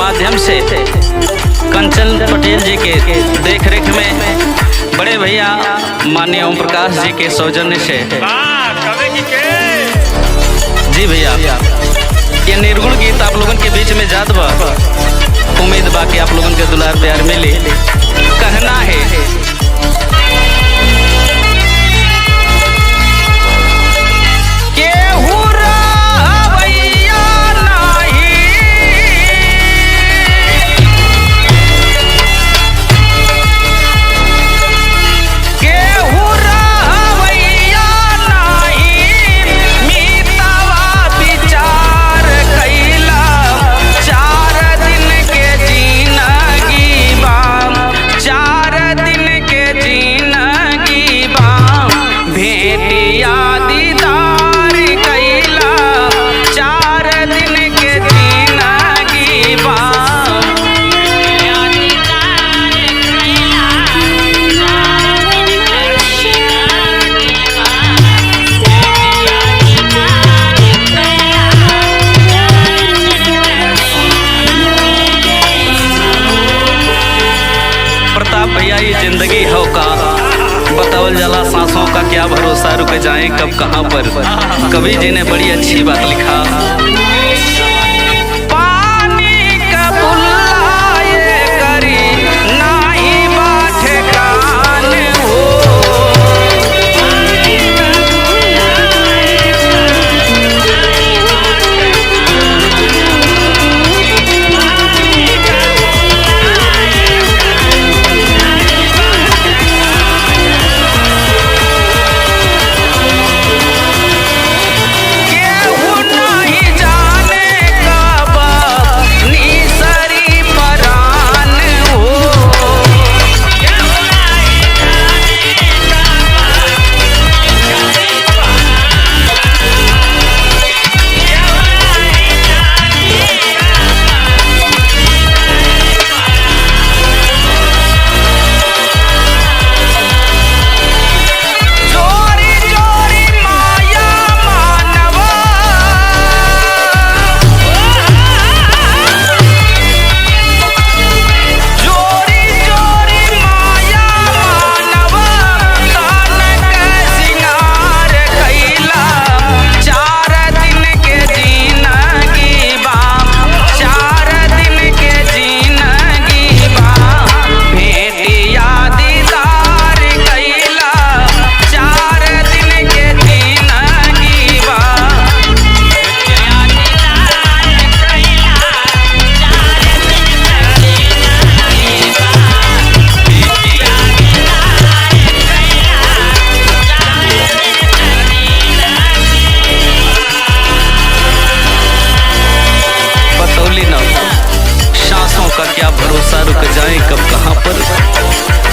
माध्यम से कंचन पटेल जी के देखरेख में बड़े भैया माननीय ओम प्रकाश जी के सौजन्य से जी भैया ये निर्गुण गीत आप लोगन के बीच में जात बा। उम्मीद बा कि आप लोगन के दुलार प्यार मिले। कहना है भैया ये जिंदगी हो का बतावल जाला सांसों का क्या भरोसा, रुक जाए कब कहाँ पर। कवि जी ने बड़ी अच्छी बात लिखा। रुक जाए कब कहाँ पर।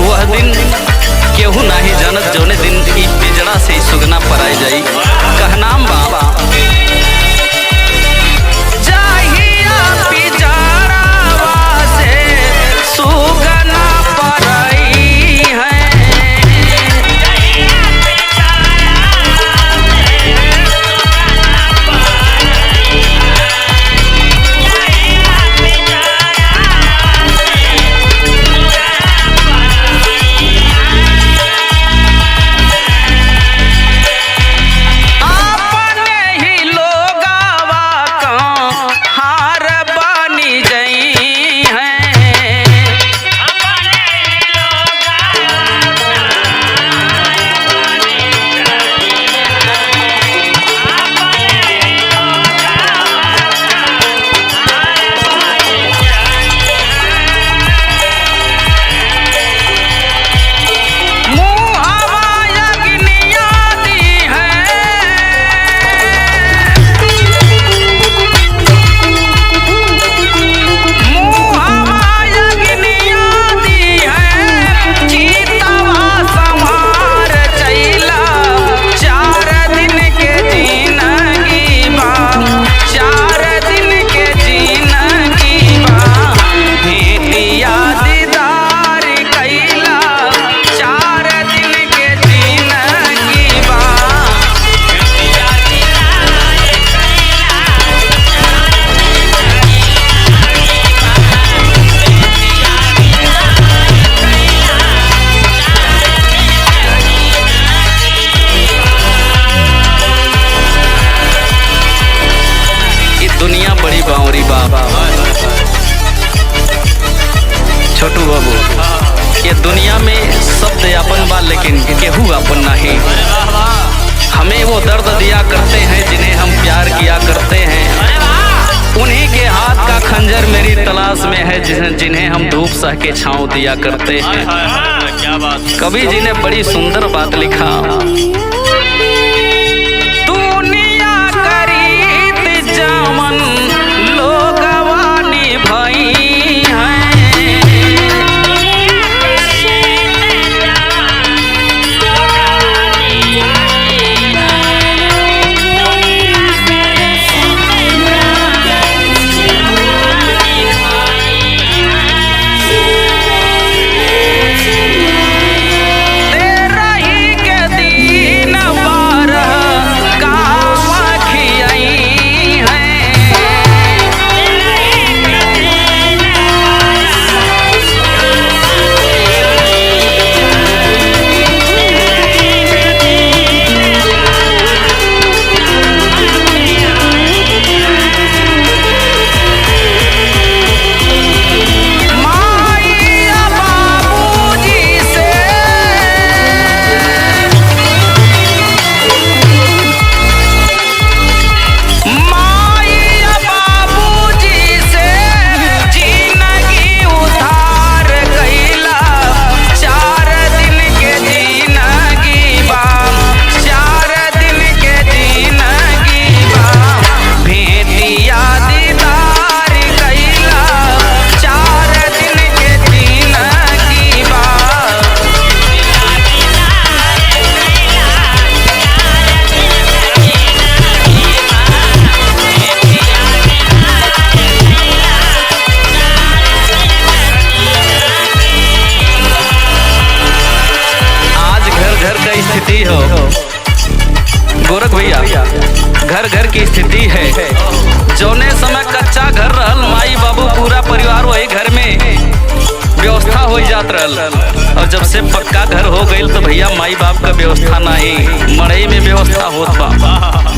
वह दिन केहू नाही जानत जौने दिन ई पिजड़ा से सुगना पर आई जाई। कहनाम बाबा में है जिन्हें हम धूप सह के छांव दिया करते हैं। क्या बात। कवि जी ने बड़ी सुंदर बात लिखा, दुनिया करीत जामन लोगवानी भई हो गोरख भैया, घर घर की स्थिति है। जौने समय कच्चा घर रहल, माई बाबू पूरा परिवार वही घर में व्यवस्था हो जात रहल, और जब से पक्का घर हो गई तो भैया माई बाप का व्यवस्था नहीं, मड़ई में व्यवस्था होत बा।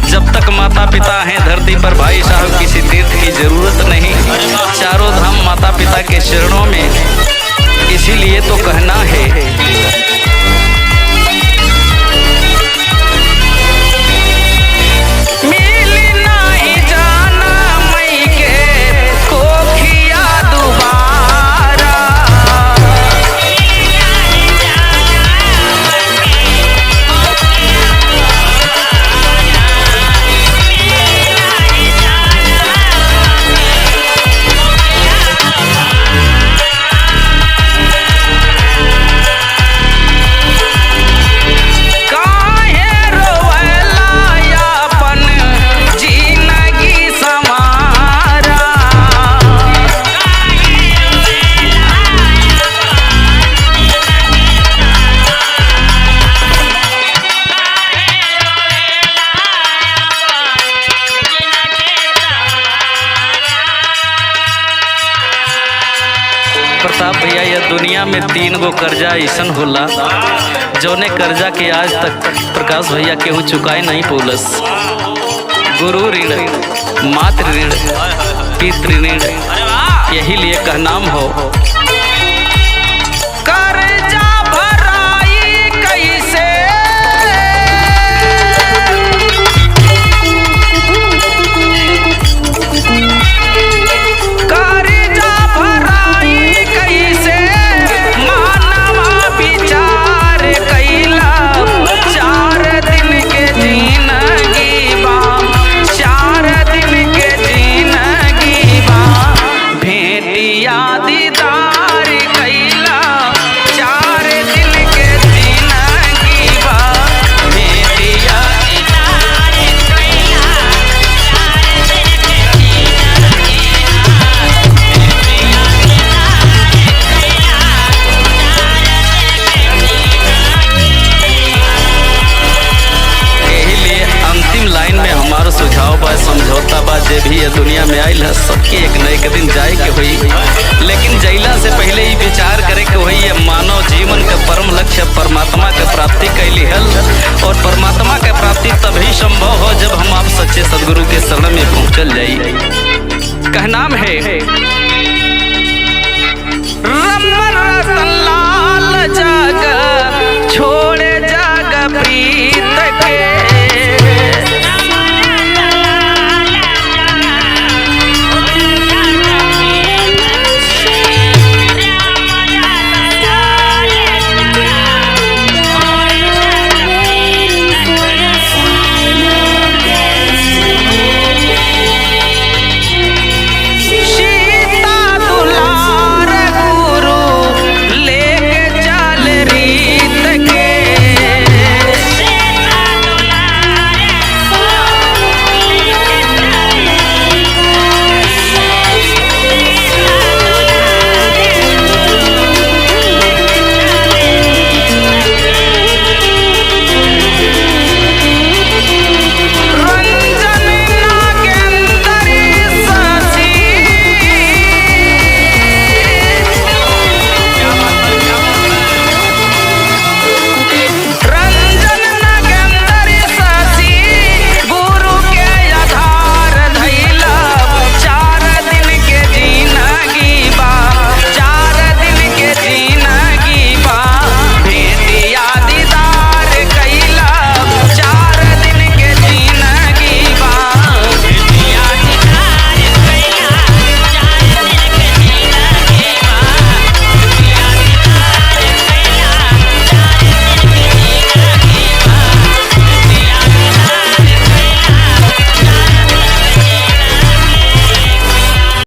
जब तक माता पिता हैं धरती पर भाई साहब किसी तीर्थ की जरूरत नहीं, चारों धाम माता पिता के चरणों में। इसीलिए तो कहना है प्रताप भैया, यह दुनिया में 3 गो कर्जा ऐसन होला जौने कर्जा के आज तक प्रकाश भैया केहू चुकाए नहीं पौलस। गुरु ऋण, मातृ ऋण, पितृ ऋण। यही लिए कहनाम हो कर्जा भराई कैसे, समझौता बा। जे भी ये दुनिया में आयल है सबके एक न एक दिन जाए के हुई, लेकिन जैला से पहले ही विचार करे के हुई ये मानव जीवन का परम लक्ष्य परमात्मा के प्राप्ति कैली हल, और परमात्मा के प्राप्ति तभी संभव हो जब हम आप सच्चे सदगुरु के शरण में पहुँचल जाई। कहनाम है